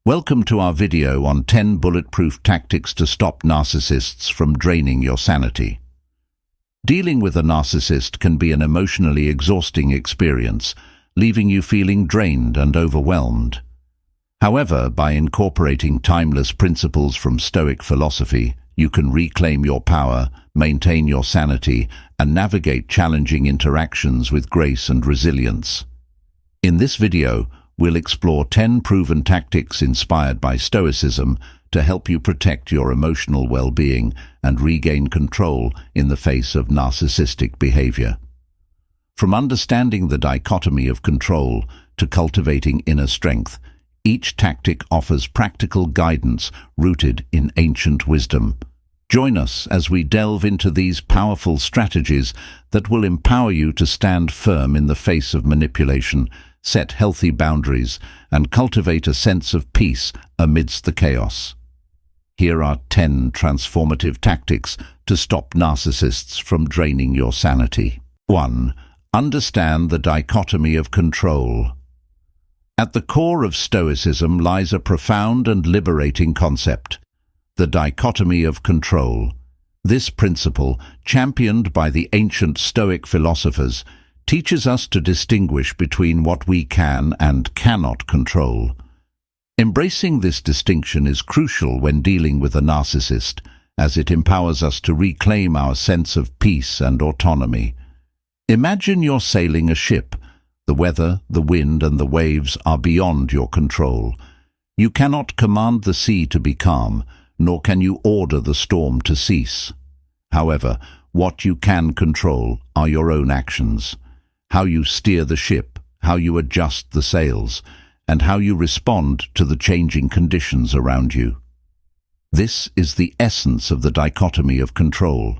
Welcome to our video on 10 bulletproof tactics to stop narcissists from draining your sanity. Dealing with a narcissist can be an emotionally exhausting experience, leaving you feeling drained and overwhelmed. However, by incorporating timeless principles from Stoic philosophy, you can reclaim your power, maintain your sanity, and navigate challenging interactions with grace and resilience. In this video, we'll explore 10 proven tactics inspired by Stoicism to help you protect your emotional well-being and regain control in the face of narcissistic behavior. From understanding the dichotomy of control to cultivating inner strength, each tactic offers practical guidance rooted in ancient wisdom. Join us as we delve into these powerful strategies that will empower you to stand firm in the face of manipulation, set healthy boundaries, and cultivate a sense of peace amidst the chaos. Here are 10 transformative tactics to stop narcissists from draining your sanity. 1. Understand the dichotomy of control. At the core of Stoicism lies a profound and liberating concept: the dichotomy of control. This principle, championed by the ancient Stoic philosophers, teaches us to distinguish between what we can and cannot control. Embracing this distinction is crucial when dealing with a narcissist, as it empowers us to reclaim our sense of peace and autonomy. Imagine you're sailing a ship. The weather, the wind, and the waves are beyond your control. You cannot command the sea to be calm, nor can you order the storm to cease. However, what you can control are your own actions. How you steer the ship, how you adjust the sails, and how you respond to the changing conditions around you. This is the essence of the dichotomy of control.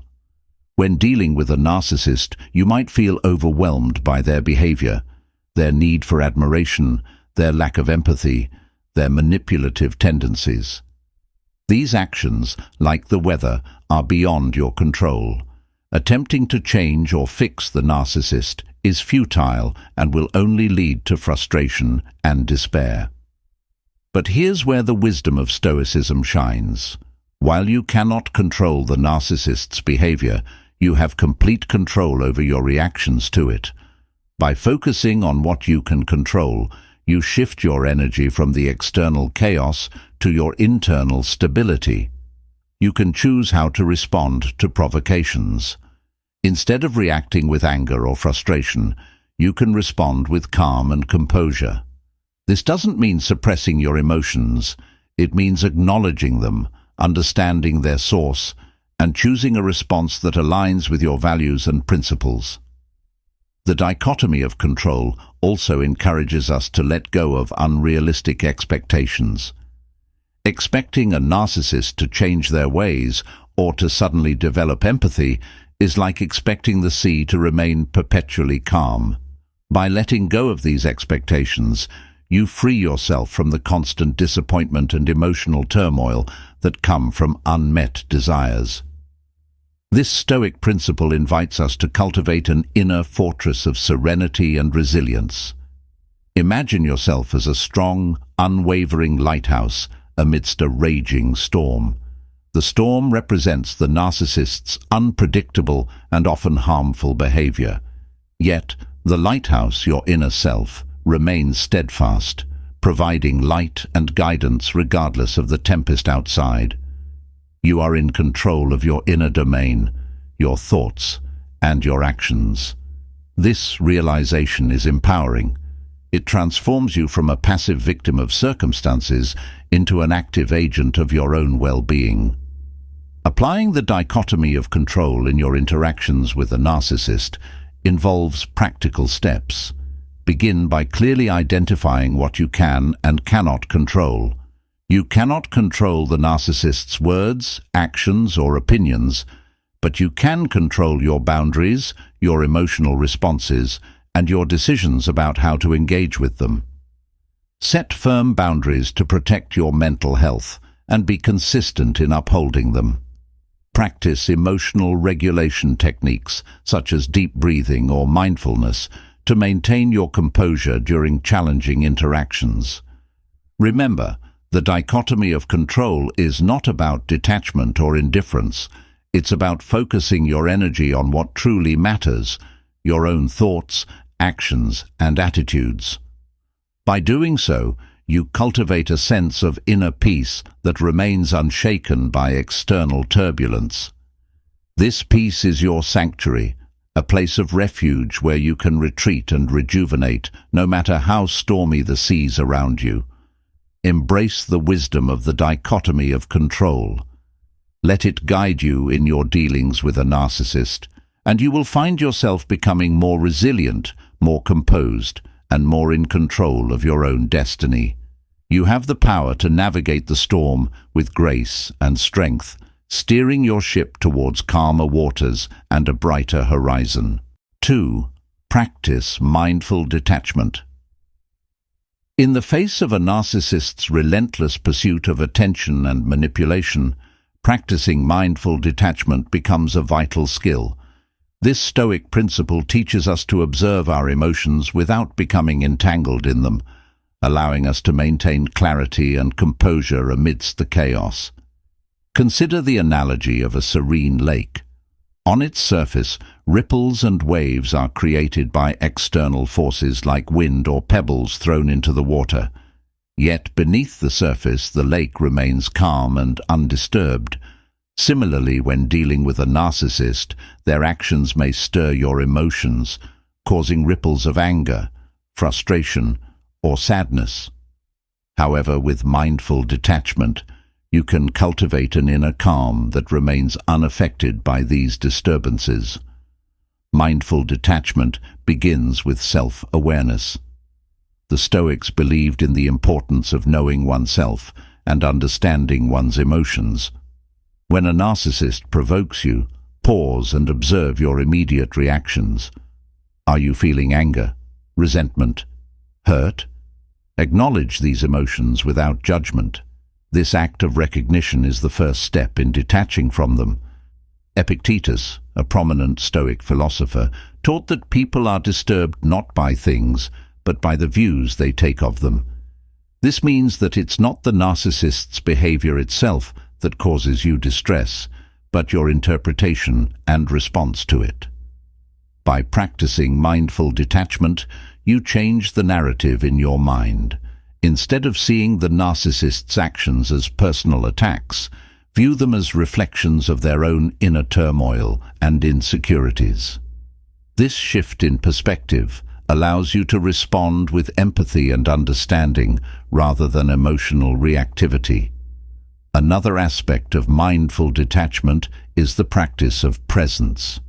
When dealing with a narcissist, you might feel overwhelmed by their behavior, their need for admiration, their lack of empathy, their manipulative tendencies. These actions, like the weather, are beyond your control. Attempting to change or fix the narcissist is futile and will only lead to frustration and despair. But here's where the wisdom of Stoicism shines. While you cannot control the narcissist's behavior, you have complete control over your reactions to it. By focusing on what you can control, you shift your energy from the external chaos to your internal stability. You can choose how to respond to provocations. Instead of reacting with anger or frustration, you can respond with calm and composure. This doesn't mean suppressing your emotions. It means acknowledging them, understanding their source, and choosing a response that aligns with your values and principles. The dichotomy of control also encourages us to let go of unrealistic expectations. Expecting a narcissist to change their ways or to suddenly develop empathy is like expecting the sea to remain perpetually calm. By letting go of these expectations, you free yourself from the constant disappointment and emotional turmoil that come from unmet desires. This Stoic principle invites us to cultivate an inner fortress of serenity and resilience. Imagine yourself as a strong, unwavering lighthouse amidst a raging storm. The storm represents the narcissist's unpredictable and often harmful behavior. Yet, the lighthouse, your inner self, remains steadfast, providing light and guidance regardless of the tempest outside. You are in control of your inner domain, your thoughts, and your actions. This realization is empowering. It transforms you from a passive victim of circumstances into an active agent of your own well-being. Applying the dichotomy of control in your interactions with a narcissist involves practical steps. Begin by clearly identifying what you can and cannot control. You cannot control the narcissist's words, actions, or opinions, but you can control your boundaries, your emotional responses, and your decisions about how to engage with them. Set firm boundaries to protect your mental health and be consistent in upholding them. Practice emotional regulation techniques such as deep breathing or mindfulness to maintain your composure during challenging interactions. Remember, The dichotomy of control is not about detachment or indifference. It's about focusing your energy on what truly matters, your own thoughts, actions, and attitudes. By doing so, you cultivate a sense of inner peace that remains unshaken by external turbulence. This peace is your sanctuary, a place of refuge where you can retreat and rejuvenate, no matter how stormy the seas around you. Embrace the wisdom of the dichotomy of control. Let it guide you in your dealings with a narcissist, and you will find yourself becoming more resilient, more composed, and more in control of your own destiny. You have the power to navigate the storm with grace and strength, steering your ship towards calmer waters and a brighter horizon. 2. Practice mindful detachment. In the face of a narcissist's relentless pursuit of attention and manipulation, practicing mindful detachment becomes a vital skill. This Stoic principle teaches us to observe our emotions without becoming entangled in them, allowing us to maintain clarity and composure amidst the chaos. Consider the analogy of a serene lake. On its surface, ripples and waves are created by external forces like wind or pebbles thrown into the water. Yet beneath the surface, the lake remains calm and undisturbed. Similarly, when dealing with a narcissist, their actions may stir your emotions, causing ripples of anger, frustration, or sadness. However, with mindful detachment, you can cultivate an inner calm that remains unaffected by these disturbances. Mindful detachment begins with self-awareness. The Stoics believed in the importance of knowing oneself and understanding one's emotions. When a narcissist provokes you, pause and observe your immediate reactions. Are you feeling anger, resentment, hurt? Acknowledge these emotions without judgment. This act of recognition is the first step in detaching from them. Epictetus, a prominent Stoic philosopher, taught that people are disturbed not by things, but by the views they take of them. This means that it's not the narcissist's behavior itself that causes you distress, but your interpretation and response to it. By practicing mindful detachment, you change the narrative in your mind. Instead of seeing the narcissist's actions as personal attacks, view them as reflections of their own inner turmoil and insecurities. This shift in perspective allows you to respond with empathy and understanding rather than emotional reactivity. Another aspect of mindful detachment is the practice of presence.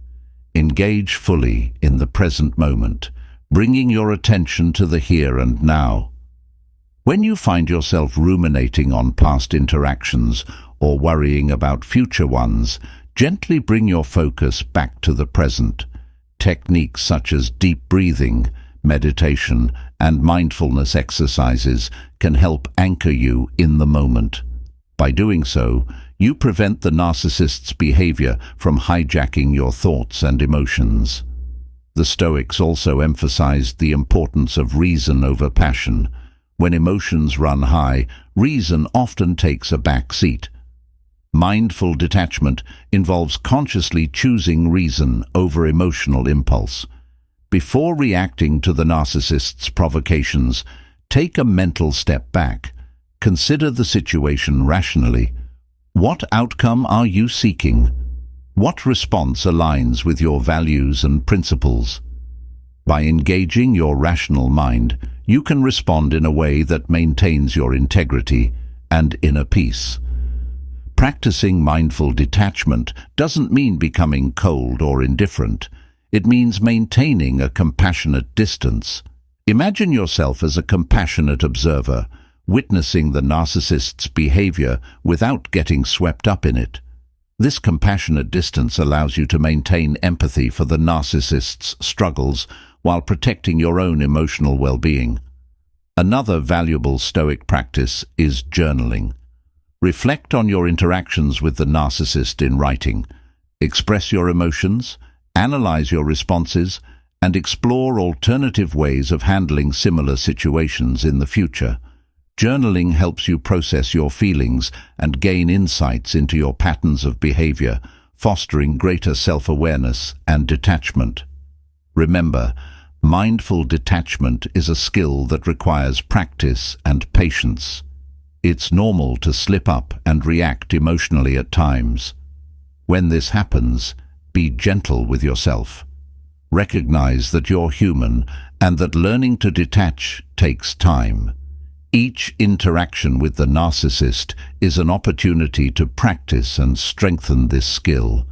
Engage fully in the present moment, bringing your attention to the here and now. When you find yourself ruminating on past interactions or worrying about future ones, gently bring your focus back to the present. Techniques such as deep breathing, meditation, and mindfulness exercises can help anchor you in the moment. By doing so, you prevent the narcissist's behavior from hijacking your thoughts and emotions. The Stoics also emphasized the importance of reason over passion. When emotions run high, reason often takes a back seat. Mindful detachment involves consciously choosing reason over emotional impulse. Before reacting to the narcissist's provocations, take a mental step back. Consider the situation rationally. What outcome are you seeking? What response aligns with your values and principles? By engaging your rational mind, you can respond in a way that maintains your integrity and inner peace. Practicing mindful detachment doesn't mean becoming cold or indifferent. It means maintaining a compassionate distance. Imagine yourself as a compassionate observer, witnessing the narcissist's behavior without getting swept up in it. This compassionate distance allows you to maintain empathy for the narcissist's struggles while protecting your own emotional well-being. Another valuable Stoic practice is journaling. Reflect on your interactions with the narcissist in writing. Express your emotions, analyze your responses, and explore alternative ways of handling similar situations in the future. Journaling helps you process your feelings and gain insights into your patterns of behavior, fostering greater self-awareness and detachment. Remember, mindful detachment is a skill that requires practice and patience. It's normal to slip up and react emotionally at times. When this happens, be gentle with yourself. Recognize that you're human and that learning to detach takes time. Each interaction with the narcissist is an opportunity to practice and strengthen this skill.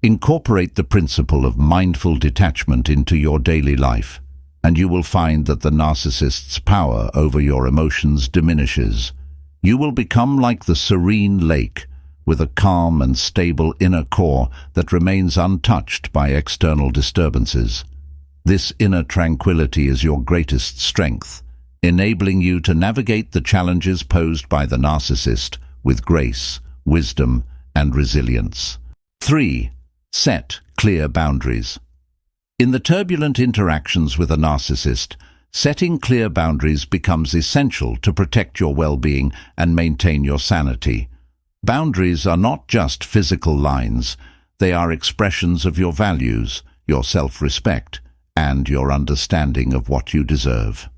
Incorporate the principle of mindful detachment into your daily life, and you will find that the narcissist's power over your emotions diminishes. You will become like the serene lake, with a calm and stable inner core that remains untouched by external disturbances. This inner tranquility is your greatest strength, enabling you to navigate the challenges posed by the narcissist with grace, wisdom, and resilience. 3. Set clear boundaries. In the turbulent interactions with a narcissist, setting clear boundaries becomes essential to protect your well-being and maintain your sanity. Boundaries are not just physical lines, they are expressions of your values, your self-respect, and your understanding of what you deserve.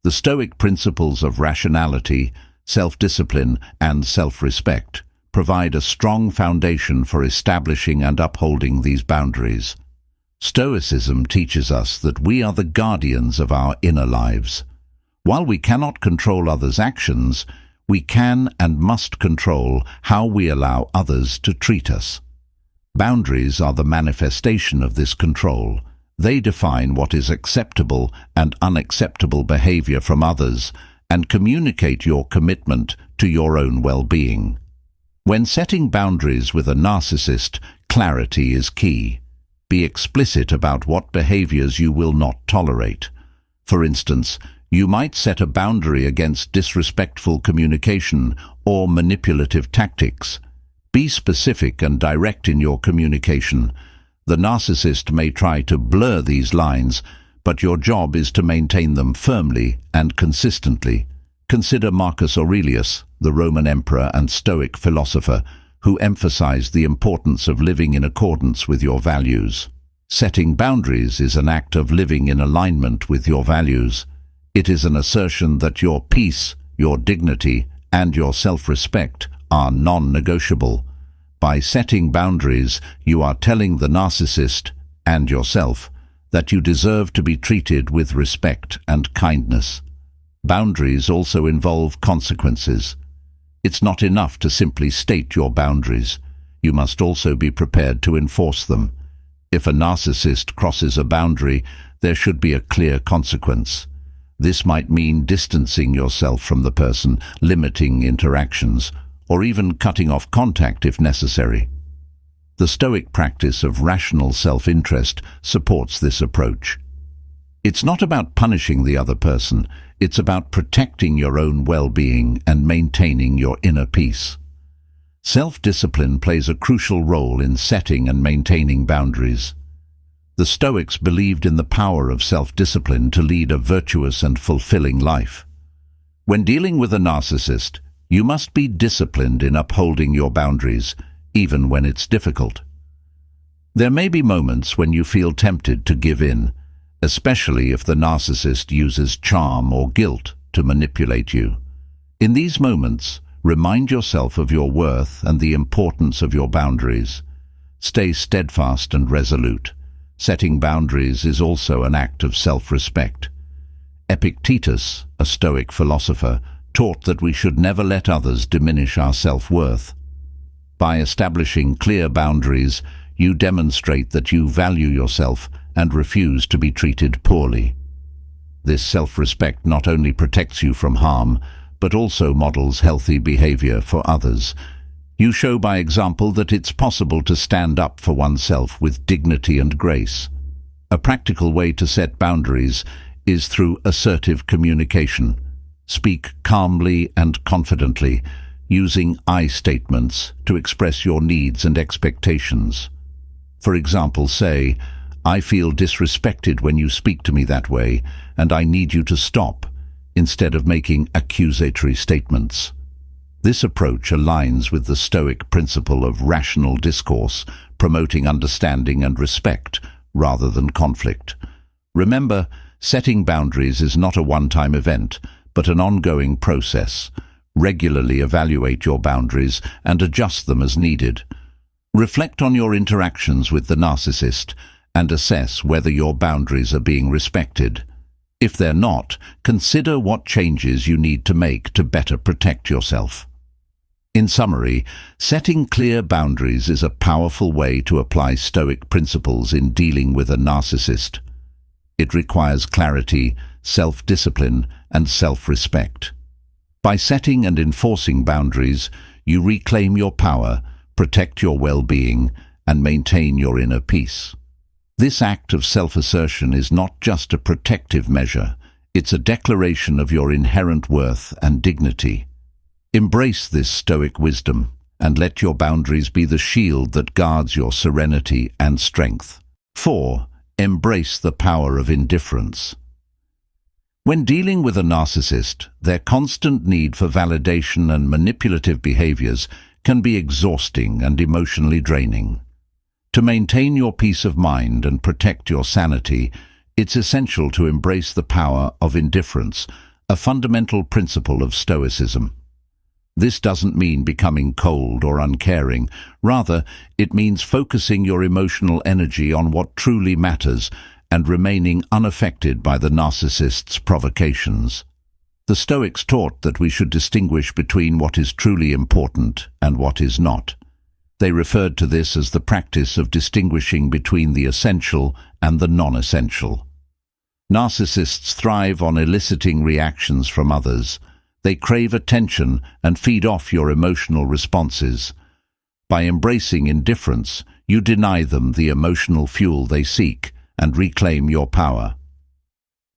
The Stoic principles of rationality, self-discipline, and self-respect provide a strong foundation for establishing and upholding these boundaries. Stoicism teaches us that we are the guardians of our inner lives. While we cannot control others' actions, we can and must control how we allow others to treat us. Boundaries are the manifestation of this control. They define what is acceptable and unacceptable behavior from others and communicate your commitment to your own well-being. When setting boundaries with a narcissist, clarity is key. Be explicit about what behaviors you will not tolerate. For instance, you might set a boundary against disrespectful communication or manipulative tactics. Be specific and direct in your communication. The narcissist may try to blur these lines, but your job is to maintain them firmly and consistently. Consider Marcus Aurelius, the Roman emperor and Stoic philosopher, who emphasized the importance of living in accordance with your values. Setting boundaries is an act of living in alignment with your values. It is an assertion that your peace, your dignity, and your self-respect are non-negotiable. By setting boundaries, you are telling the narcissist and yourself that you deserve to be treated with respect and kindness. Boundaries also involve consequences. It's not enough to simply state your boundaries. You must also be prepared to enforce them. If a narcissist crosses a boundary, there should be a clear consequence. This might mean distancing yourself from the person, limiting interactions, or even cutting off contact if necessary. The Stoic practice of rational self-interest supports this approach. It's not about punishing the other person, it's about protecting your own well-being and maintaining your inner peace. Self-discipline plays a crucial role in setting and maintaining boundaries. The Stoics believed in the power of self-discipline to lead a virtuous and fulfilling life. When dealing with a narcissist, you must be disciplined in upholding your boundaries, even when it's difficult. There may be moments when you feel tempted to give in, especially if the narcissist uses charm or guilt to manipulate you. In these moments, remind yourself of your worth and the importance of your boundaries. Stay steadfast and resolute. Setting boundaries is also an act of self-respect. Epictetus, a Stoic philosopher, taught that we should never let others diminish our self-worth. By establishing clear boundaries, you demonstrate that you value yourself and refuse to be treated poorly. This self-respect not only protects you from harm, but also models healthy behavior for others. You show by example that it's possible to stand up for oneself with dignity and grace. A practical way to set boundaries is through assertive communication. Speak calmly and confidently, using I statements to express your needs and expectations. For example, say, "I feel disrespected when you speak to me that way, and I need you to stop." instead of making accusatory statements. This approach aligns with the Stoic principle of rational discourse, promoting understanding and respect rather than conflict. Remember, setting boundaries is not a one-time event, but an ongoing process. Regularly evaluate your boundaries and adjust them as needed. Reflect on your interactions with the narcissist and assess whether your boundaries are being respected. If they're not, consider what changes you need to make to better protect yourself. In summary, setting clear boundaries is a powerful way to apply Stoic principles in dealing with a narcissist. It requires clarity, self-discipline, and self-respect. By setting and enforcing boundaries, you reclaim your power, protect your well-being, and maintain your inner peace. This act of self-assertion is not just a protective measure, it's a declaration of your inherent worth and dignity. Embrace this Stoic wisdom and let your boundaries be the shield that guards your serenity and strength. 4. Embrace the power of indifference. When dealing with a narcissist, their constant need for validation and manipulative behaviors can be exhausting and emotionally draining. To maintain your peace of mind and protect your sanity, it's essential to embrace the power of indifference, a fundamental principle of Stoicism. This doesn't mean becoming cold or uncaring. Rather, it means focusing your emotional energy on what truly matters and remaining unaffected by the narcissist's provocations. The Stoics taught that we should distinguish between what is truly important and what is not. They referred to this as the practice of distinguishing between the essential and the non-essential. Narcissists thrive on eliciting reactions from others. They crave attention and feed off your emotional responses. By embracing indifference, you deny them the emotional fuel they seek and reclaim your power.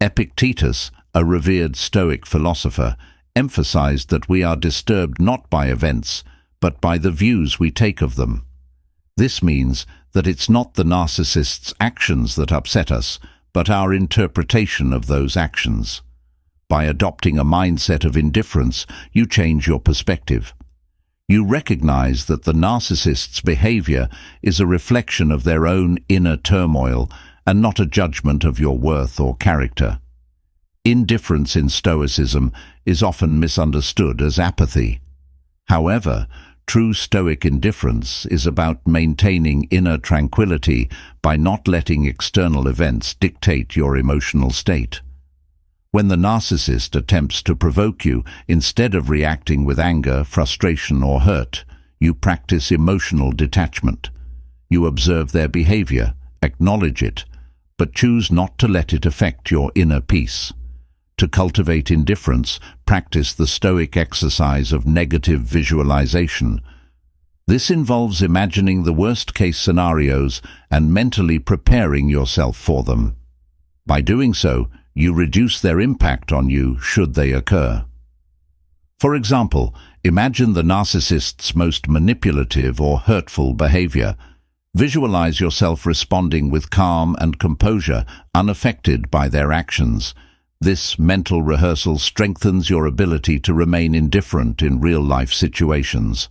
Epictetus, a revered Stoic philosopher, emphasized that we are disturbed not by events, but by the views we take of them. This means that it's not the narcissist's actions that upset us, but our interpretation of those actions. By adopting a mindset of indifference, you change your perspective. You recognize that the narcissist's behavior is a reflection of their own inner turmoil and not a judgment of your worth or character. Indifference in Stoicism is often misunderstood as apathy. However, true Stoic indifference is about maintaining inner tranquility by not letting external events dictate your emotional state. When the narcissist attempts to provoke you, instead of reacting with anger, frustration, or hurt, you practice emotional detachment. You observe their behavior, acknowledge it, but choose not to let it affect your inner peace. To cultivate indifference, practice the Stoic exercise of negative visualization. This involves imagining the worst-case scenarios and mentally preparing yourself for them. By doing so, you reduce their impact on you should they occur. For example, imagine the narcissist's most manipulative or hurtful behavior. Visualize yourself responding with calm and composure, unaffected by their actions. This mental rehearsal strengthens your ability to remain indifferent in real-life situations.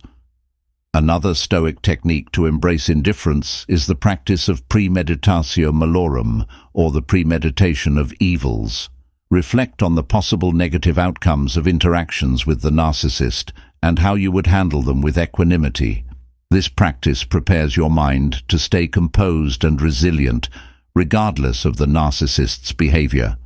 Another Stoic technique to embrace indifference is the practice of premeditatio malorum, or the premeditation of evils. Reflect on the possible negative outcomes of interactions with the narcissist and how you would handle them with equanimity. This practice prepares your mind to stay composed and resilient, regardless of the narcissist's behavior.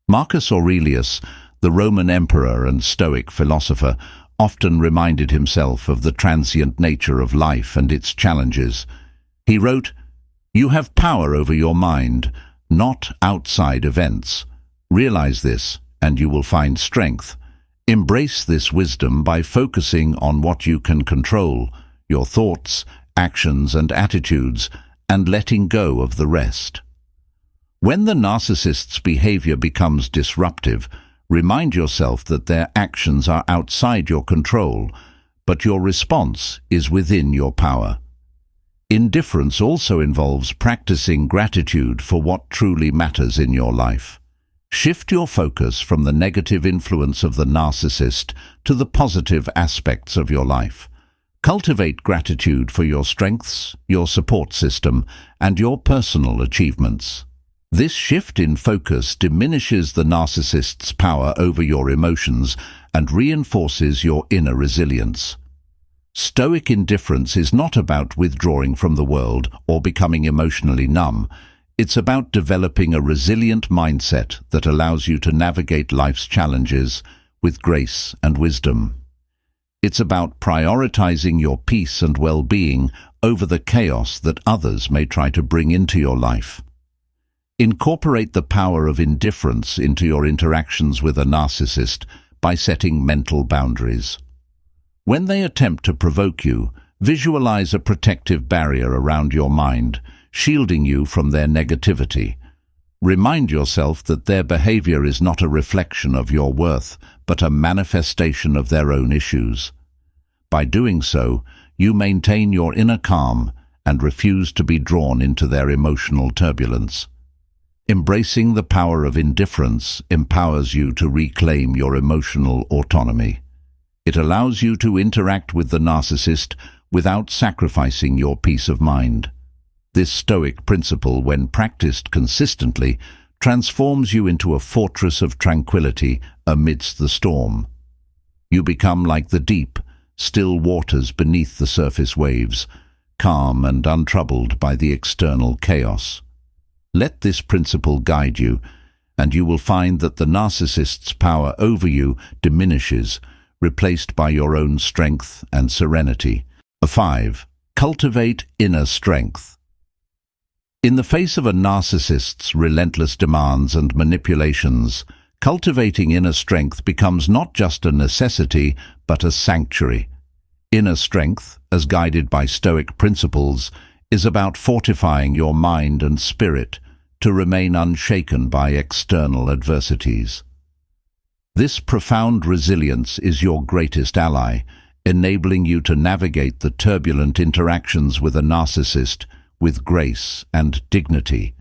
Marcus Aurelius, the Roman emperor and Stoic philosopher, often reminded himself of the transient nature of life and its challenges. He wrote, "You have power over your mind, not outside events. Realize this, and you will find strength. Embrace this wisdom by focusing on what you can control, your thoughts, actions, and attitudes, and letting go of the rest." When the narcissist's behavior becomes disruptive, remind yourself that their actions are outside your control, but your response is within your power. Indifference also involves practicing gratitude for what truly matters in your life. Shift your focus from the negative influence of the narcissist to the positive aspects of your life. Cultivate gratitude for your strengths, your support system, and your personal achievements. This shift in focus diminishes the narcissist's power over your emotions and reinforces your inner resilience. Stoic indifference is not about withdrawing from the world or becoming emotionally numb. It's about developing a resilient mindset that allows you to navigate life's challenges with grace and wisdom. It's about prioritizing your peace and well-being over the chaos that others may try to bring into your life. Incorporate the power of indifference into your interactions with a narcissist by setting mental boundaries. When they attempt to provoke you, visualize a protective barrier around your mind, shielding you from their negativity. Remind yourself that their behavior is not a reflection of your worth, but a manifestation of their own issues. By doing so, you maintain your inner calm and refuse to be drawn into their emotional turbulence. Embracing the power of indifference empowers you to reclaim your emotional autonomy. It allows you to interact with the narcissist without sacrificing your peace of mind. This Stoic principle, when practiced consistently, transforms you into a fortress of tranquility amidst the storm. You become like the deep, still waters beneath the surface waves, calm and untroubled by the external chaos. Let this principle guide you, and you will find that the narcissist's power over you diminishes, replaced by your own strength and serenity. 5. Cultivate inner strength. In the face of a narcissist's relentless demands and manipulations, cultivating inner strength becomes not just a necessity, but a sanctuary. Inner strength, as guided by Stoic principles, is about fortifying your mind and spirit to remain unshaken by external adversities. This profound resilience is your greatest ally, enabling you to navigate the turbulent interactions with a narcissist with grace and dignity.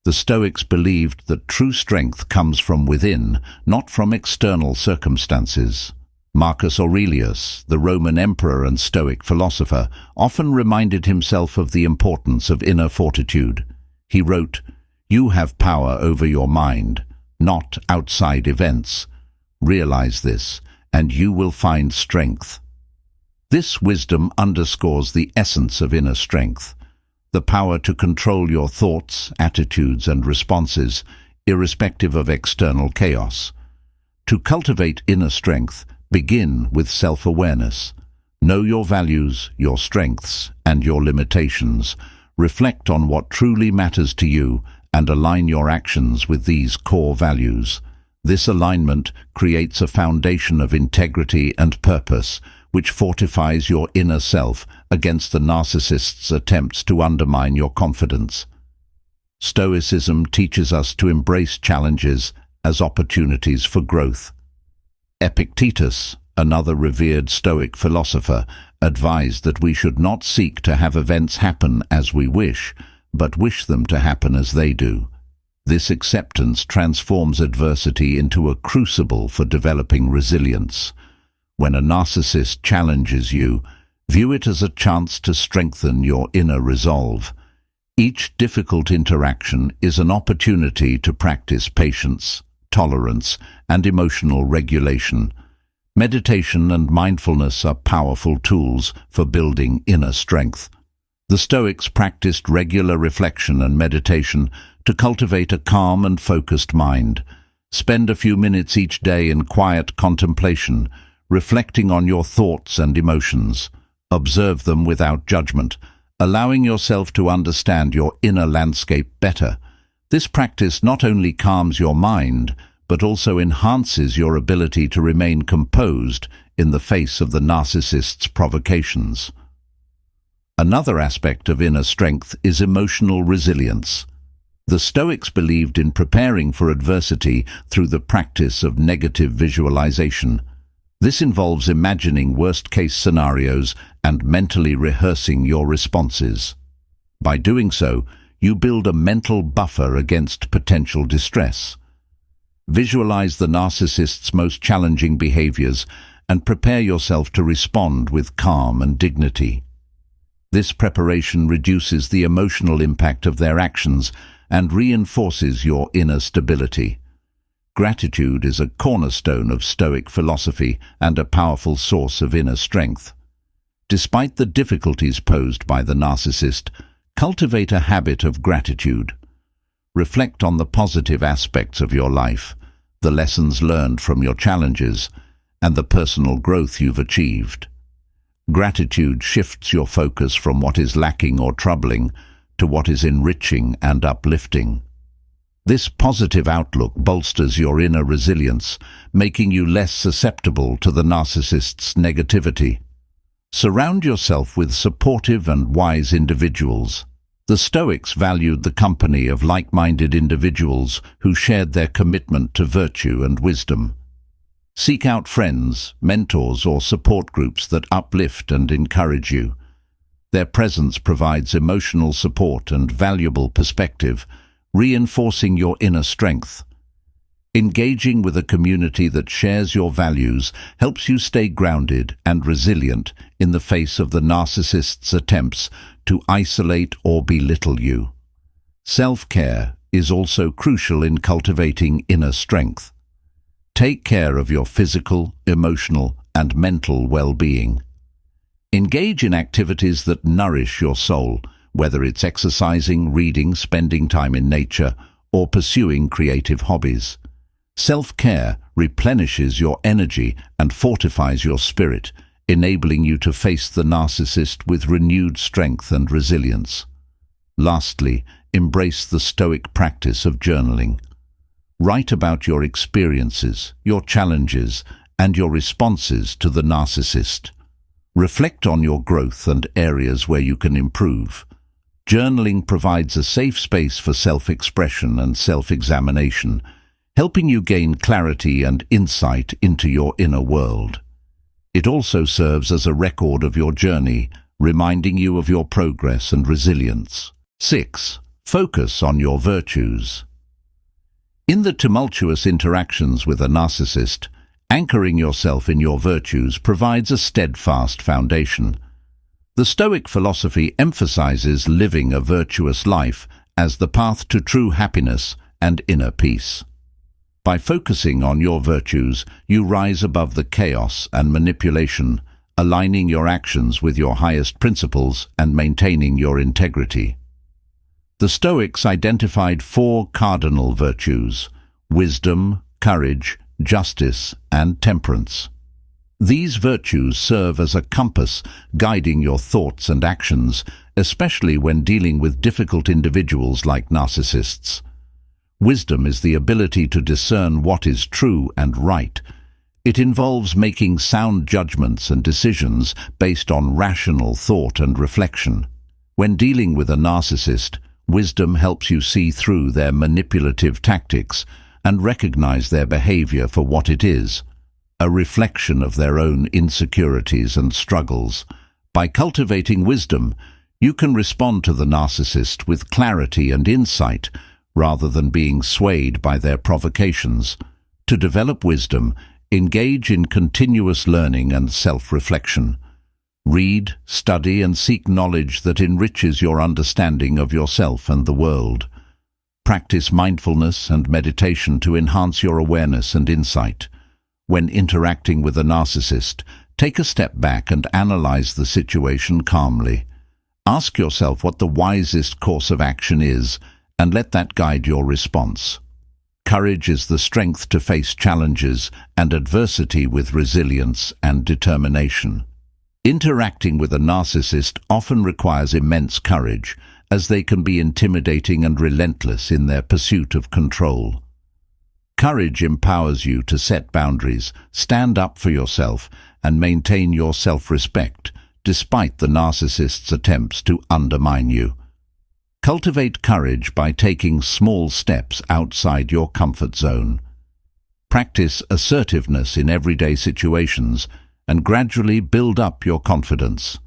The Stoics believed that true strength comes from within, not from external circumstances. Marcus Aurelius, the Roman emperor and Stoic philosopher, often reminded himself of the importance of inner fortitude. He wrote, "You have power over your mind, not outside events. Realize this, and you will find strength." This wisdom underscores the essence of inner strength, the power to control your thoughts, attitudes, and responses, irrespective of external chaos. To cultivate inner strength, begin with self-awareness. Know your values, your strengths, and your limitations. Reflect on what truly matters to you and align your actions with these core values. This alignment creates a foundation of integrity and purpose, which fortifies your inner self against the narcissist's attempts to undermine your confidence. Stoicism teaches us to embrace challenges as opportunities for growth. Epictetus, another revered Stoic philosopher, advised that we should not seek to have events happen as we wish, but wish them to happen as they do. This acceptance transforms adversity into a crucible for developing resilience. When a narcissist challenges you, view it as a chance to strengthen your inner resolve. Each difficult interaction is an opportunity to practice patience, tolerance, and emotional regulation. Meditation and mindfulness are powerful tools for building inner strength. The Stoics practiced regular reflection and meditation to cultivate a calm and focused mind. Spend a few minutes each day in quiet contemplation, reflecting on your thoughts and emotions. Observe them without judgment, allowing yourself to understand your inner landscape better. This practice not only calms your mind, but also enhances your ability to remain composed in the face of the narcissist's provocations. Another aspect of inner strength is emotional resilience. The Stoics believed in preparing for adversity through the practice of negative visualization. This involves imagining worst-case scenarios and mentally rehearsing your responses. By doing so, you build a mental buffer against potential distress. Visualize the narcissist's most challenging behaviors and prepare yourself to respond with calm and dignity. This preparation reduces the emotional impact of their actions and reinforces your inner stability. Gratitude is a cornerstone of Stoic philosophy and a powerful source of inner strength. Despite the difficulties posed by the narcissist, cultivate a habit of gratitude. Reflect on the positive aspects of your life, the lessons learned from your challenges, and the personal growth you've achieved. Gratitude shifts your focus from what is lacking or troubling to what is enriching and uplifting. This positive outlook bolsters your inner resilience, making you less susceptible to the narcissist's negativity. Surround yourself with supportive and wise individuals. The Stoics valued the company of like-minded individuals who shared their commitment to virtue and wisdom. Seek out friends, mentors, or support groups that uplift and encourage you. Their presence provides emotional support and valuable perspective, reinforcing your inner strength. Engaging with a community that shares your values helps you stay grounded and resilient in the face of the narcissist's attempts to isolate or belittle you. Self-care is also crucial in cultivating inner strength. Take care of your physical, emotional, and mental well-being. Engage in activities that nourish your soul, whether it's exercising, reading, spending time in nature, or pursuing creative hobbies. Self-care replenishes your energy and fortifies your spirit, enabling you to face the narcissist with renewed strength and resilience. Lastly, embrace the Stoic practice of journaling. Write about your experiences, your challenges, and your responses to the narcissist. Reflect on your growth and areas where you can improve. Journaling provides a safe space for self-expression and self-examination, helping you gain clarity and insight into your inner world. It also serves as a record of your journey, reminding you of your progress and resilience. 6. Focus on your virtues. In the tumultuous interactions with a narcissist, anchoring yourself in your virtues provides a steadfast foundation. The Stoic philosophy emphasizes living a virtuous life as the path to true happiness and inner peace. By focusing on your virtues, you rise above the chaos and manipulation, aligning your actions with your highest principles and maintaining your integrity. The Stoics identified 4 cardinal virtues: wisdom, courage, justice, and temperance. These virtues serve as a compass guiding your thoughts and actions, especially when dealing with difficult individuals like narcissists. Wisdom is the ability to discern what is true and right. It involves making sound judgments and decisions based on rational thought and reflection. When dealing with a narcissist, wisdom helps you see through their manipulative tactics and recognize their behavior for what it is, a reflection of their own insecurities and struggles. By cultivating wisdom, you can respond to the narcissist with clarity and insight, rather than being swayed by their provocations. To develop wisdom, engage in continuous learning and self-reflection. Read, study, and seek knowledge that enriches your understanding of yourself and the world. Practice mindfulness and meditation to enhance your awareness and insight. When interacting with a narcissist, take a step back and analyze the situation calmly. Ask yourself what the wisest course of action is, and let that guide your response. Courage is the strength to face challenges and adversity with resilience and determination. Interacting with a narcissist often requires immense courage, as they can be intimidating and relentless in their pursuit of control. Courage empowers you to set boundaries, stand up for yourself, and maintain your self-respect, despite the narcissist's attempts to undermine you. Cultivate courage by taking small steps outside your comfort zone. Practice assertiveness in everyday situations and gradually build up your confidence.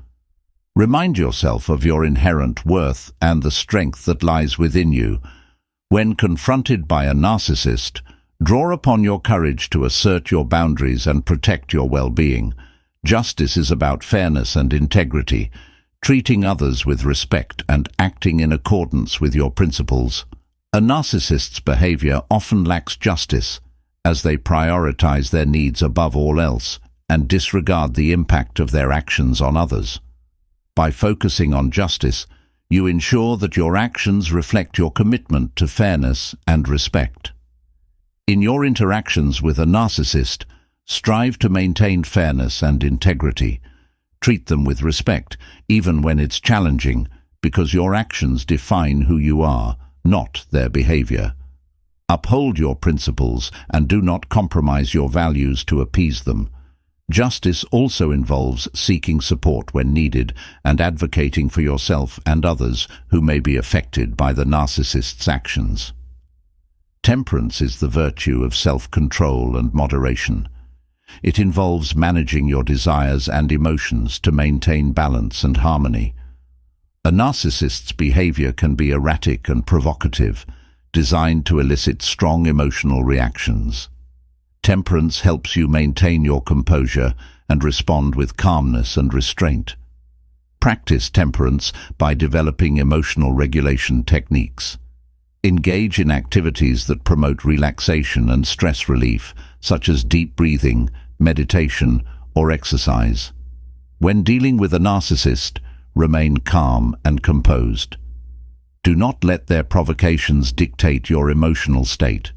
Remind yourself of your inherent worth and the strength that lies within you. When confronted by a narcissist, Draw upon your courage to assert your boundaries and protect your well-being. Justice is about fairness and integrity, treating others with respect and acting in accordance with your principles. A narcissist's behavior often lacks justice, as they prioritize their needs above all else and disregard the impact of their actions on others. By focusing on justice, you ensure that your actions reflect your commitment to fairness and respect. In your interactions with a narcissist, strive to maintain fairness and integrity. Treat them with respect, even when it's challenging, because your actions define who you are, not their behavior. Uphold your principles and do not compromise your values to appease them. Justice also involves seeking support when needed and advocating for yourself and others who may be affected by the narcissist's actions. Temperance is the virtue of self-control and moderation. It involves managing your desires and emotions to maintain balance and harmony. A narcissist's behavior can be erratic and provocative, designed to elicit strong emotional reactions. Temperance helps you maintain your composure and respond with calmness and restraint. Practice temperance by developing emotional regulation techniques. Engage in activities that promote relaxation and stress relief, such as deep breathing, meditation, or exercise. When dealing with a narcissist, remain calm and composed. Do not let their provocations dictate your emotional state.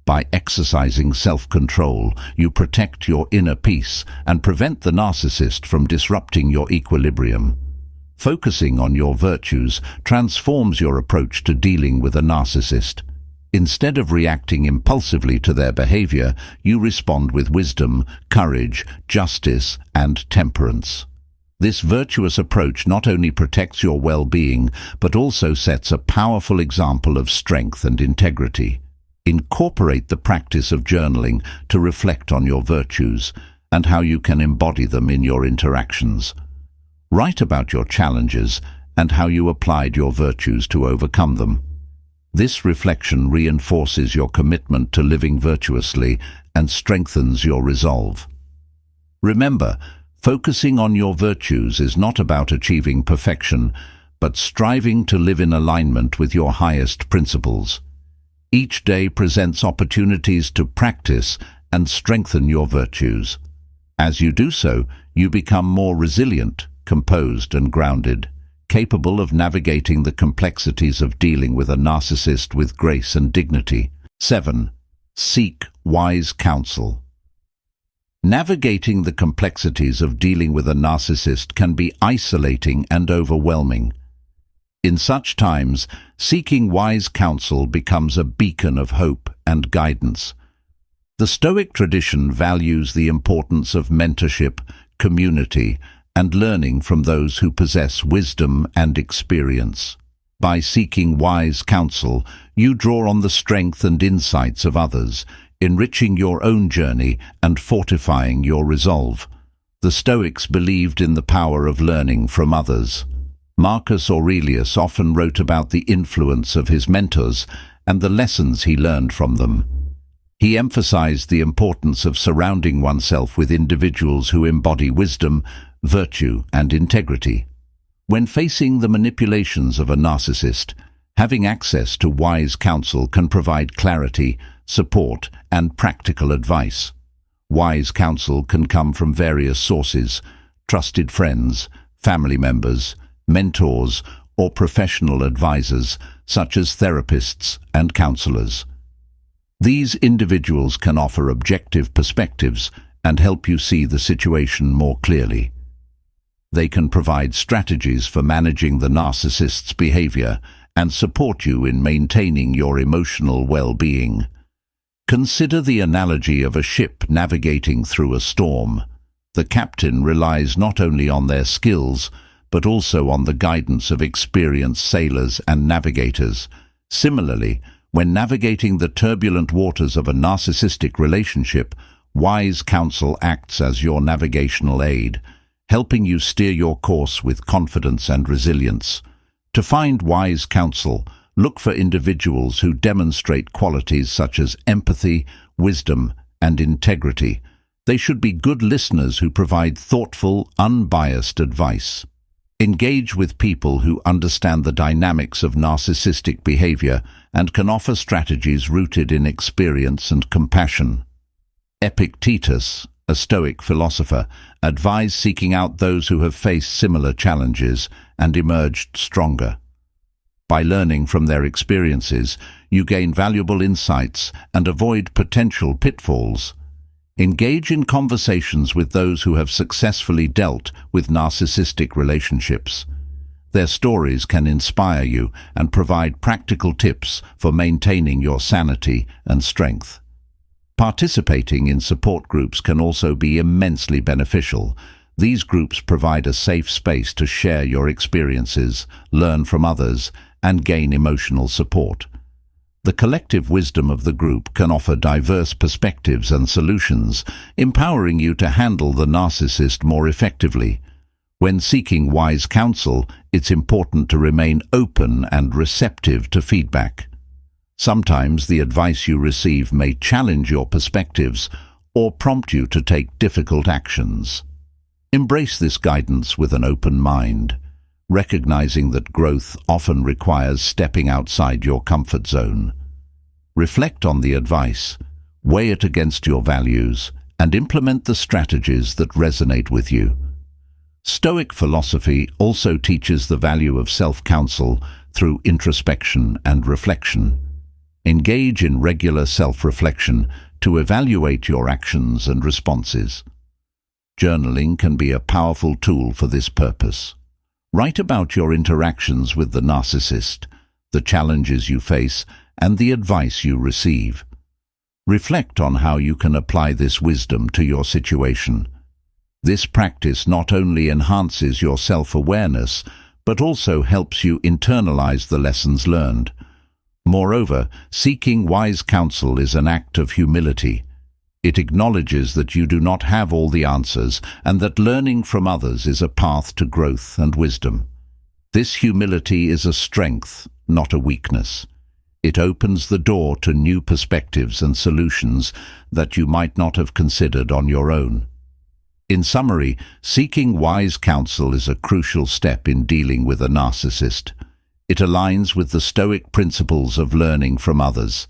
By exercising self-control, you protect your inner peace and prevent the narcissist from disrupting your equilibrium. Focusing on your virtues transforms your approach to dealing with a narcissist. Instead of reacting impulsively to their behavior, you respond with wisdom, courage, justice, and temperance. This virtuous approach not only protects your well-being, but also sets a powerful example of strength and integrity. Incorporate the practice of journaling to reflect on your virtues and how you can embody them in your interactions. Write about your challenges and how you applied your virtues to overcome them. This reflection reinforces your commitment to living virtuously and strengthens your resolve. Remember, focusing on your virtues is not about achieving perfection, but striving to live in alignment with your highest principles. Each day presents opportunities to practice and strengthen your virtues. As you do so, you become more resilient, composed and grounded, capable of navigating the complexities of dealing with a narcissist with grace and dignity. 7. Seek wise counsel. Navigating the complexities of dealing with a narcissist can be isolating and overwhelming. In such times, seeking wise counsel becomes a beacon of hope and guidance. The Stoic tradition values the importance of mentorship, community, and learning from those who possess wisdom and experience. By seeking wise counsel, you draw on the strength and insights of others, enriching your own journey and fortifying your resolve. The Stoics believed in the power of learning from others. Marcus Aurelius often wrote about the influence of his mentors and the lessons he learned from them. He emphasized the importance of surrounding oneself with individuals who embody wisdom, virtue, and integrity. When facing the manipulations of a narcissist, having access to wise counsel can provide clarity, support, and practical advice. Wise counsel can come from various sources: trusted friends, family members, mentors, or professional advisors, such as therapists and counselors. These individuals can offer objective perspectives and help you see the situation more clearly. They can provide strategies for managing the narcissist's behavior and support you in maintaining your emotional well-being. Consider the analogy of a ship navigating through a storm. The captain relies not only on their skills, but also on the guidance of experienced sailors and navigators. Similarly, when navigating the turbulent waters of a narcissistic relationship, wise counsel acts as your navigational aid, helping you steer your course with confidence and resilience. To find wise counsel, Look for individuals who demonstrate qualities such as empathy, wisdom, and integrity. They should be good listeners who provide thoughtful, unbiased advice. Engage with people who understand the dynamics of narcissistic behavior and can offer strategies rooted in experience and compassion. Epictetus, a Stoic philosopher, advised seeking out those who have faced similar challenges and emerged stronger. By learning from their experiences, you gain valuable insights and avoid potential pitfalls. Engage in conversations with those who have successfully dealt with narcissistic relationships. Their stories can inspire you and provide practical tips for maintaining your sanity and strength. Participating in support groups can also be immensely beneficial. These groups provide a safe space to share your experiences, learn from others, and gain emotional support. The collective wisdom of the group can offer diverse perspectives and solutions, empowering you to handle the narcissist more effectively. When seeking wise counsel, it's important to remain open and receptive to feedback. Sometimes the advice you receive may challenge your perspectives or prompt you to take difficult actions. Embrace this guidance with an open mind, recognizing that growth often requires stepping outside your comfort zone. Reflect on the advice, weigh it against your values, and implement the strategies that resonate with you. Stoic philosophy also teaches the value of self-counsel through introspection and reflection. Engage in regular self-reflection to evaluate your actions and responses. Journaling can be a powerful tool for this purpose. Write about your interactions with the narcissist, the challenges you face, and the advice you receive. Reflect on how you can apply this wisdom to your situation. This practice not only enhances your self-awareness, but also helps you internalize the lessons learned. Moreover, seeking wise counsel is an act of humility. It acknowledges that you do not have all the answers and that learning from others is a path to growth and wisdom. This humility is a strength, not a weakness. It opens the door to new perspectives and solutions that you might not have considered on your own. In summary, seeking wise counsel is a crucial step in dealing with a narcissist. It aligns with the Stoic principles of learning from others,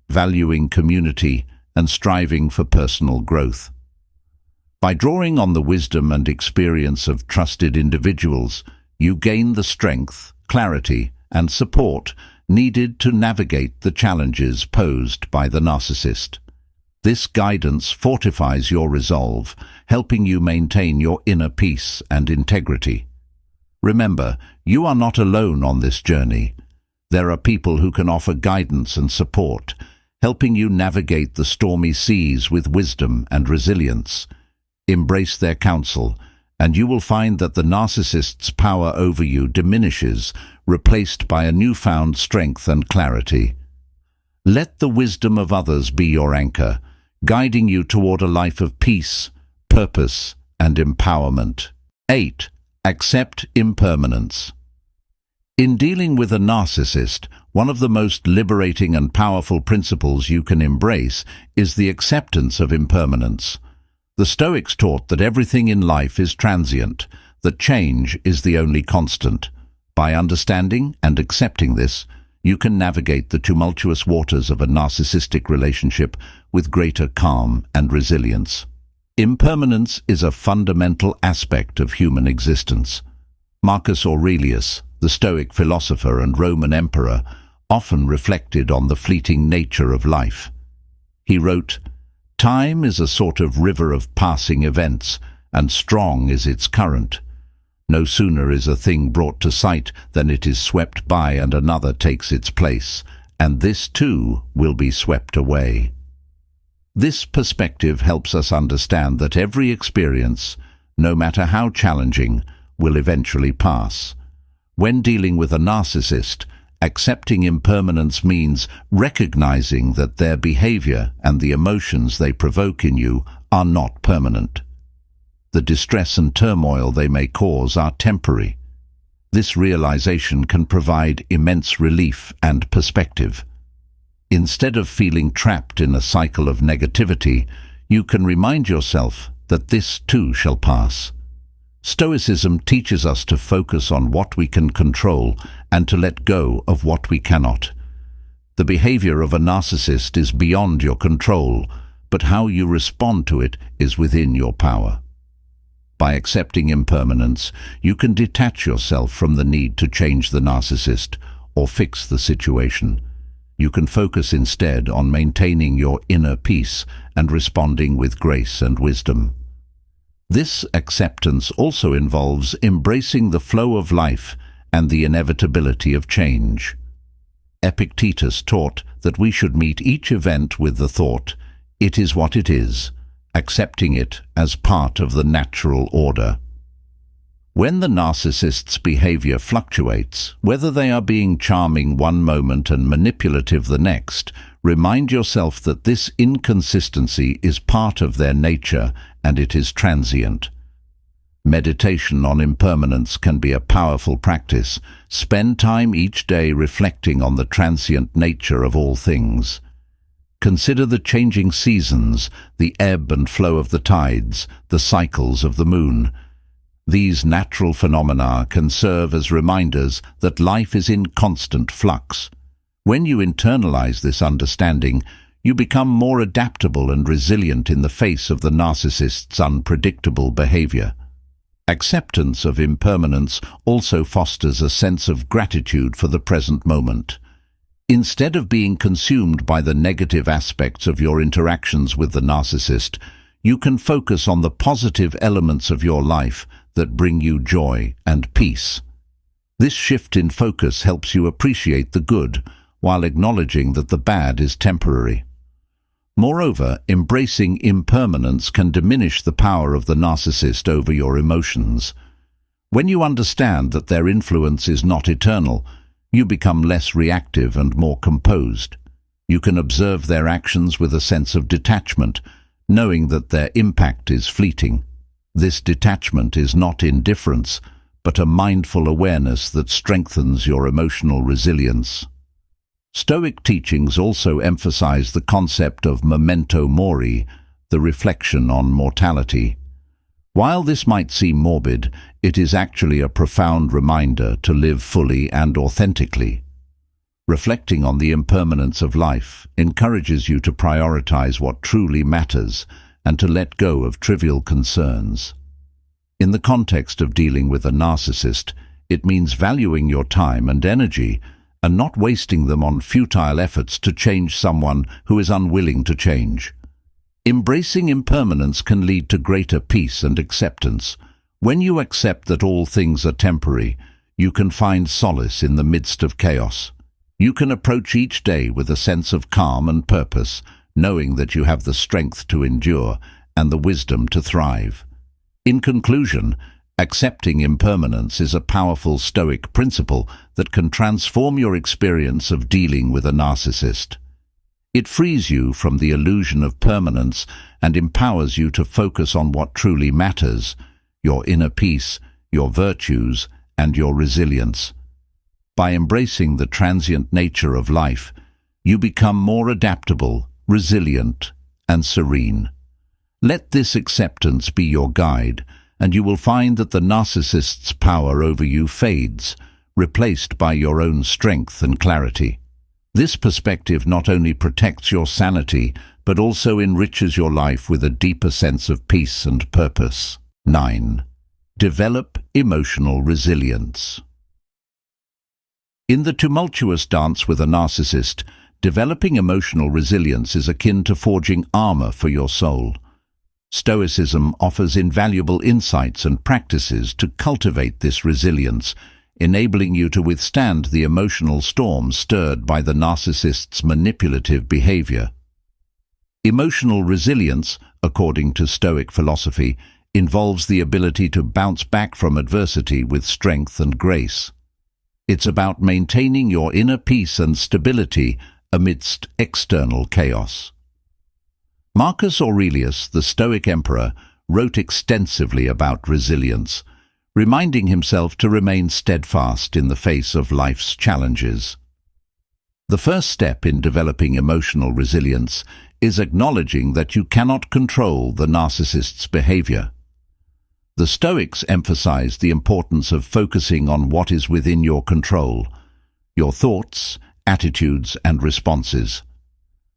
valuing community, and striving for personal growth. By drawing on the wisdom and experience of trusted individuals, you gain the strength, clarity, and support needed to navigate the challenges posed by the narcissist. This guidance fortifies your resolve, helping you maintain your inner peace and integrity. Remember, you are not alone on this journey. There are people who can offer guidance and support, helping you navigate the stormy seas with wisdom and resilience. Embrace their counsel, and you will find that the narcissist's power over you diminishes, replaced by a newfound strength and clarity. Let the wisdom of others be your anchor, guiding you toward a life of peace, purpose, and empowerment. 8. Accept impermanence. In dealing with a narcissist, one of the most liberating and powerful principles you can embrace is the acceptance of impermanence. The Stoics taught that everything in life is transient, that change is the only constant. By understanding and accepting this, you can navigate the tumultuous waters of a narcissistic relationship with greater calm and resilience. Impermanence is a fundamental aspect of human existence. Marcus Aurelius, the Stoic philosopher and Roman emperor, often reflected on the fleeting nature of life. He wrote, "Time is a sort of river of passing events, and strong is its current. No sooner is a thing brought to sight than it is swept by and another takes its place, and this too will be swept away." This perspective helps us understand that every experience, no matter how challenging, will eventually pass. When dealing with a narcissist, accepting impermanence means recognizing that their behavior and the emotions they provoke in you are not permanent. The distress and turmoil they may cause are temporary. This realization can provide immense relief and perspective. Instead of feeling trapped in a cycle of negativity, you can remind yourself that this too shall pass. Stoicism teaches us to focus on what we can control and to let go of what we cannot. The behavior of a narcissist is beyond your control, but how you respond to it is within your power. By accepting impermanence, you can detach yourself from the need to change the narcissist or fix the situation. You can focus instead on maintaining your inner peace and responding with grace and wisdom. This acceptance also involves embracing the flow of life and the inevitability of change. Epictetus taught that we should meet each event with the thought, "It is what it is," accepting it as part of the natural order. When the narcissist's behavior fluctuates, whether they are being charming one moment and manipulative the next, remind yourself that this inconsistency is part of their nature and it is transient. Meditation on impermanence can be a powerful practice. Spend time each day reflecting on the transient nature of all things. Consider the changing seasons, the ebb and flow of the tides, the cycles of the moon. These natural phenomena can serve as reminders that life is in constant flux. When you internalize this understanding, you become more adaptable and resilient in the face of the narcissist's unpredictable behavior. Acceptance of impermanence also fosters a sense of gratitude for the present moment. Instead of being consumed by the negative aspects of your interactions with the narcissist, you can focus on the positive elements of your life that bring you joy and peace. This shift in focus helps you appreciate the good, while acknowledging that the bad is temporary. Moreover, embracing impermanence can diminish the power of the narcissist over your emotions. When you understand that their influence is not eternal, you become less reactive and more composed. You can observe their actions with a sense of detachment, knowing that their impact is fleeting. This detachment is not indifference, but a mindful awareness that strengthens your emotional resilience. Stoic teachings also emphasize the concept of memento mori, the reflection on mortality. While this might seem morbid, it is actually a profound reminder to live fully and authentically. Reflecting on the impermanence of life encourages you to prioritize what truly matters and to let go of trivial concerns. In the context of dealing with a narcissist, it means valuing your time and energy and not wasting them on futile efforts to change someone who is unwilling to change. Embracing impermanence can lead to greater peace and acceptance. When you accept that all things are temporary, you can find solace in the midst of chaos. You can approach each day with a sense of calm and purpose, knowing that you have the strength to endure and the wisdom to thrive. In conclusion, accepting impermanence is a powerful Stoic principle that can transform your experience of dealing with a narcissist. It frees you from the illusion of permanence and empowers you to focus on what truly matters: your inner peace, your virtues, and your resilience. By embracing the transient nature of life, you become more adaptable, resilient, and serene. Let this acceptance be your guide, and you will find that the narcissist's power over you fades, replaced by your own strength and clarity. This perspective not only protects your sanity, but also enriches your life with a deeper sense of peace and purpose. 9. Develop emotional resilience. In the tumultuous dance with a narcissist, developing emotional resilience is akin to forging armor for your soul. Stoicism offers invaluable insights and practices to cultivate this resilience, enabling you to withstand the emotional storm stirred by the narcissist's manipulative behavior. Emotional resilience, according to Stoic philosophy, involves the ability to bounce back from adversity with strength and grace. It's about maintaining your inner peace and stability amidst external chaos. Marcus Aurelius, the Stoic emperor, wrote extensively about resilience. reminding himself to remain steadfast in the face of life's challenges. The first step in developing emotional resilience is acknowledging that you cannot control the narcissist's behavior. The Stoics emphasize the importance of focusing on what is within your control, your thoughts, attitudes, and responses.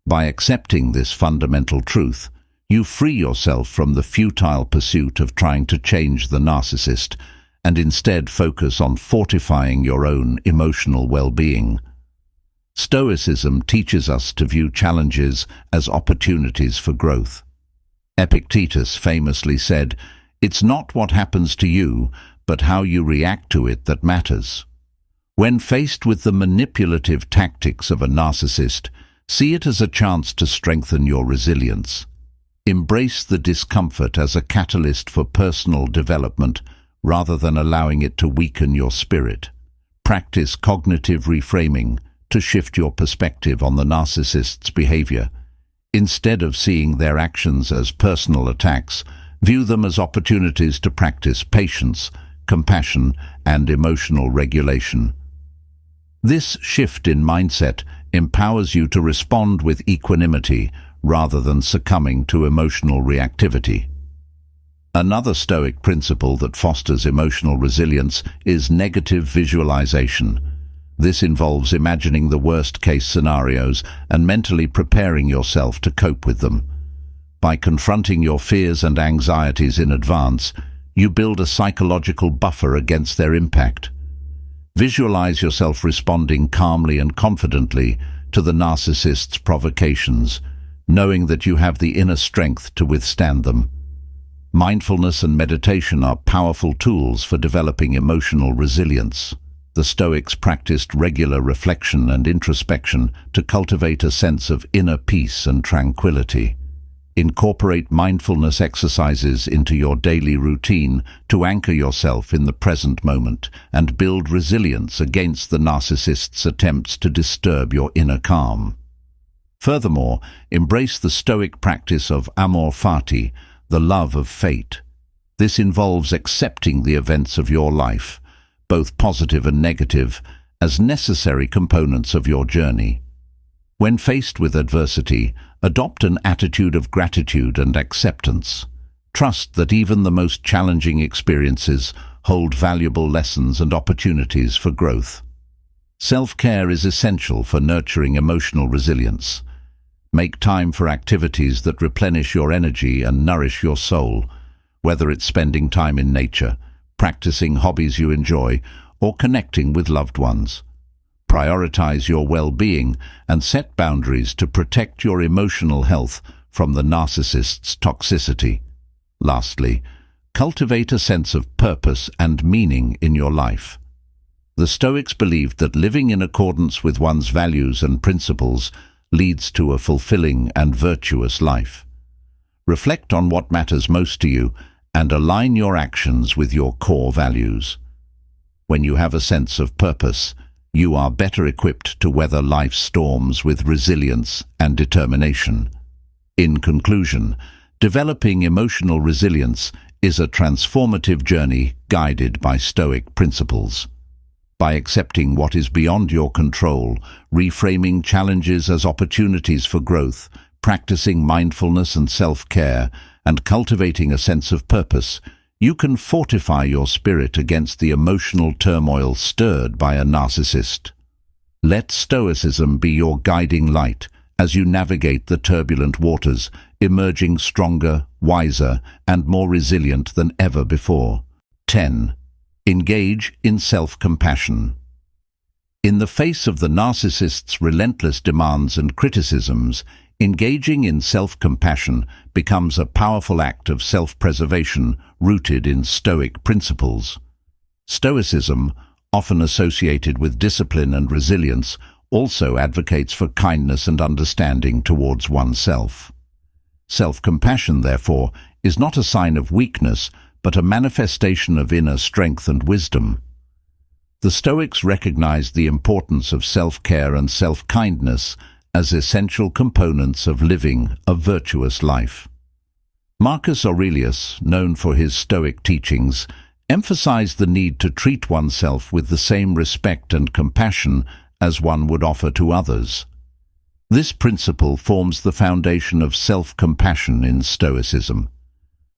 By accepting this fundamental truth, you free yourself from the futile pursuit of trying to change the narcissist and instead focus on fortifying your own emotional well-being. Stoicism teaches us to view challenges as opportunities for growth. Epictetus famously said, "It's not what happens to you, but how you react to it that matters." When faced with the manipulative tactics of a narcissist, see it as a chance to strengthen your resilience. Embrace the discomfort as a catalyst for personal development rather than allowing it to weaken your spirit. Practice cognitive reframing to shift your perspective on the narcissist's behavior. Instead of seeing their actions as personal attacks, view them as opportunities to practice patience, compassion, and emotional regulation. This shift in mindset empowers you to respond with equanimity rather than succumbing to emotional reactivity. Another Stoic principle that fosters emotional resilience is negative visualization. This involves imagining the worst-case scenarios and mentally preparing yourself to cope with them. By confronting your fears and anxieties in advance, you build a psychological buffer against their impact. Visualize yourself responding calmly and confidently to the narcissist's provocations, knowing that you have the inner strength to withstand them. Mindfulness and meditation are powerful tools for developing emotional resilience. The Stoics practiced regular reflection and introspection to cultivate a sense of inner peace and tranquility. Incorporate mindfulness exercises into your daily routine to anchor yourself in the present moment and build resilience against the narcissist's attempts to disturb your inner calm. Furthermore, embrace the Stoic practice of amor fati, the love of fate. This involves accepting the events of your life, both positive and negative, as necessary components of your journey. When faced with adversity, adopt an attitude of gratitude and acceptance. Trust that even the most challenging experiences hold valuable lessons and opportunities for growth. Self-care is essential for nurturing emotional resilience. Make time for activities that replenish your energy and nourish your soul, whether it's spending time in nature, practicing hobbies you enjoy, or connecting with loved ones. Prioritize your well-being and set boundaries to protect your emotional health from the narcissist's toxicity. Lastly, cultivate a sense of purpose and meaning in your life. The Stoics believed that living in accordance with one's values and principles leads to a fulfilling and virtuous life. Reflect on what matters most to you and align your actions with your core values. When you have a sense of purpose, you are better equipped to weather life's storms with resilience and determination. In conclusion, developing emotional resilience is a transformative journey guided by Stoic principles. By accepting what is beyond your control, reframing challenges as opportunities for growth, practicing mindfulness and self-care, and cultivating a sense of purpose, you can fortify your spirit against the emotional turmoil stirred by a narcissist. Let Stoicism be your guiding light as you navigate the turbulent waters, emerging stronger, wiser, and more resilient than ever before. 10. Engage in self-compassion. In the face of the narcissist's relentless demands and criticisms, engaging in self-compassion becomes a powerful act of self-preservation rooted in Stoic principles. Stoicism, often associated with discipline and resilience, also advocates for kindness and understanding towards oneself. Self-compassion, therefore, is not a sign of weakness, but a manifestation of inner strength and wisdom. The Stoics recognized the importance of self-care and self-kindness as essential components of living a virtuous life. Marcus Aurelius, known for his Stoic teachings, emphasize the need to treat oneself with the same respect and compassion as one would offer to others. This principle forms the foundation of self-compassion in Stoicism.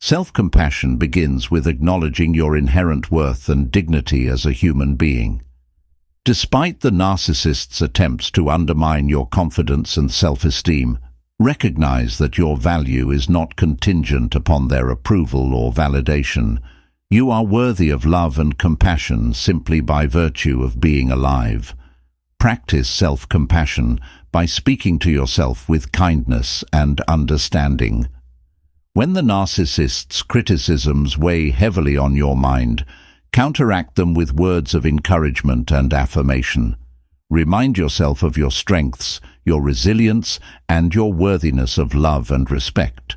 Self-compassion begins with acknowledging your inherent worth and dignity as a human being. Despite the narcissist's attempts to undermine your confidence and self-esteem, recognize that your value is not contingent upon their approval or validation. You are worthy of love and compassion simply by virtue of being alive. Practice self-compassion by speaking to yourself with kindness and understanding. When the narcissist's criticisms weigh heavily on your mind, counteract them with words of encouragement and affirmation. Remind yourself of your strengths, your resilience, and your worthiness of love and respect.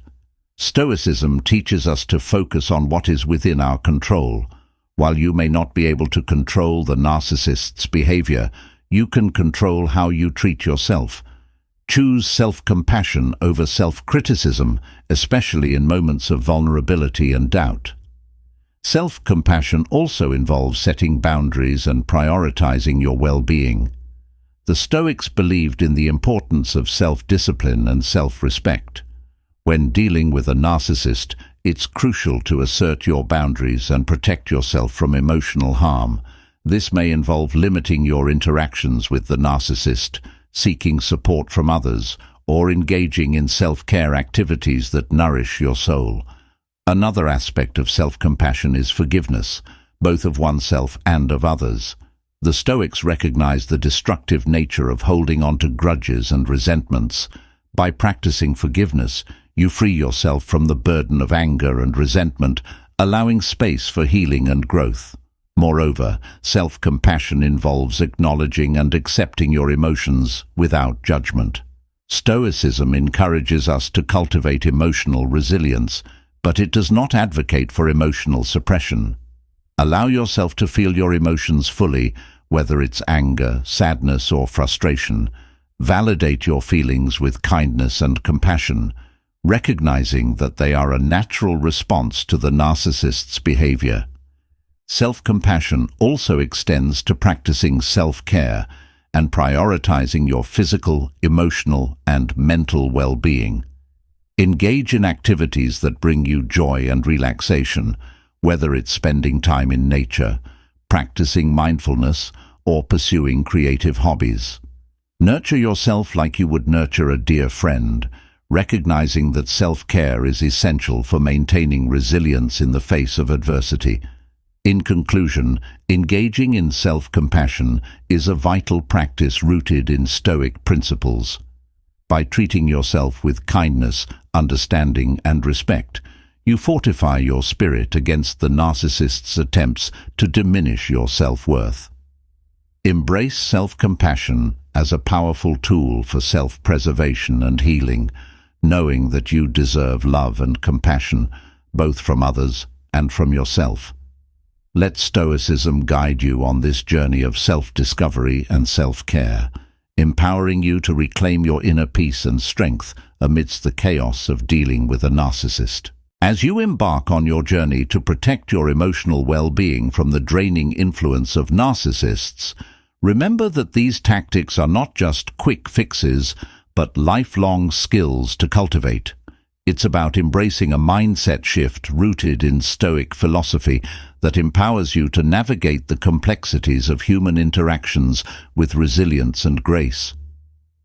Stoicism teaches us to focus on what is within our control. While you may not be able to control the narcissist's behavior, you can control how you treat yourself. Choose self-compassion over self-criticism, especially in moments of vulnerability and doubt. Self-compassion also involves setting boundaries and prioritizing your well-being. The Stoics believed in the importance of self-discipline and self-respect. When dealing with a narcissist, it's crucial to assert your boundaries and protect yourself from emotional harm. This may involve limiting your interactions with the narcissist, seeking support from others, or engaging in self-care activities that nourish your soul. Another aspect of self-compassion is forgiveness, both of oneself and of others. The Stoics recognize the destructive nature of holding on to grudges and resentments. By practicing forgiveness, you free yourself from the burden of anger and resentment, allowing space for healing and growth. Moreover, self-compassion involves acknowledging and accepting your emotions without judgment. Stoicism encourages us to cultivate emotional resilience, but it does not advocate for emotional suppression. Allow yourself to feel your emotions fully, whether it's anger, sadness, or frustration. Validate your feelings with kindness and compassion, recognizing that they are a natural response to the narcissist's behavior. Self-compassion also extends to practicing self-care and prioritizing your physical, emotional, and mental well-being. Engage in activities that bring you joy and relaxation, whether it's spending time in nature, practicing mindfulness, or pursuing creative hobbies. Nurture yourself like you would nurture a dear friend, recognizing that self-care is essential for maintaining resilience in the face of adversity. In conclusion, engaging in self-compassion is a vital practice rooted in Stoic principles. By treating yourself with kindness, understanding, and respect, you fortify your spirit against the narcissist's attempts to diminish your self-worth. Embrace self-compassion as a powerful tool for self-preservation and healing, knowing that you deserve love and compassion, both from others and from yourself. Let Stoicism guide you on this journey of self-discovery and self-care, empowering you to reclaim your inner peace and strength amidst the chaos of dealing with a narcissist. As you embark on your journey to protect your emotional well-being from the draining influence of narcissists, remember that these tactics are not just quick fixes, but lifelong skills to cultivate. It's about embracing a mindset shift rooted in Stoic philosophy that empowers you to navigate the complexities of human interactions with resilience and grace.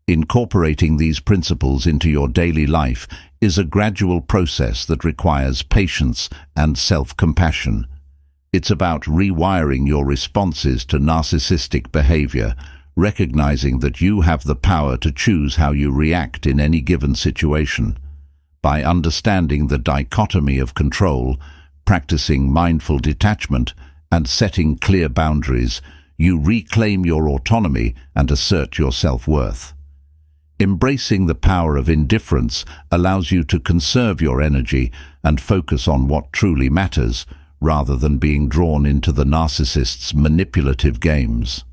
Incorporating these principles into your daily life is a gradual process that requires patience and self-compassion. It's about rewiring your responses to narcissistic behavior, recognizing that you have the power to choose how you react in any given situation. By understanding the dichotomy of control, practicing mindful detachment, and setting clear boundaries, you reclaim your autonomy and assert your self-worth. Embracing the power of indifference allows you to conserve your energy and focus on what truly matters, rather than being drawn into the narcissist's manipulative games.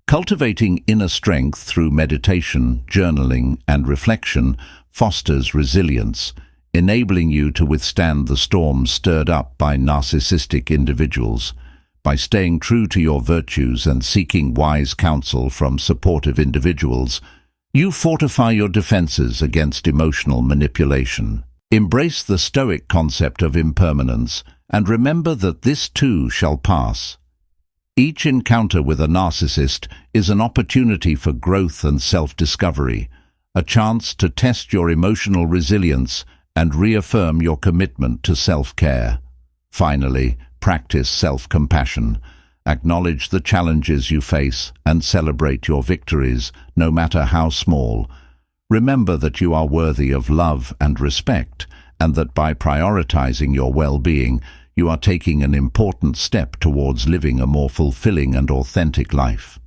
Cultivating inner strength through meditation, journaling, and reflection fosters resilience, enabling you to withstand the storms stirred up by narcissistic individuals. By staying true to your virtues and seeking wise counsel from supportive individuals, you fortify your defenses against emotional manipulation. Embrace the Stoic concept of impermanence and remember that this too shall pass. Each encounter with a narcissist is an opportunity for growth and self-discovery, a chance to test your emotional resilience and reaffirm your commitment to self-care. Finally, practice self-compassion. Acknowledge the challenges you face and celebrate your victories, no matter how small. Remember that you are worthy of love and respect, and that by prioritizing your well-being, you are taking an important step towards living a more fulfilling and authentic life.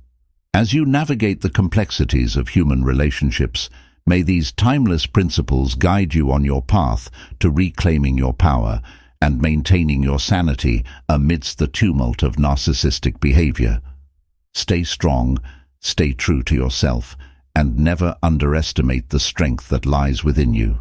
As you navigate the complexities of human relationships, may these timeless principles guide you on your path to reclaiming your power and maintaining your sanity amidst the tumult of narcissistic behavior. Stay strong, stay true to yourself, and never underestimate the strength that lies within you.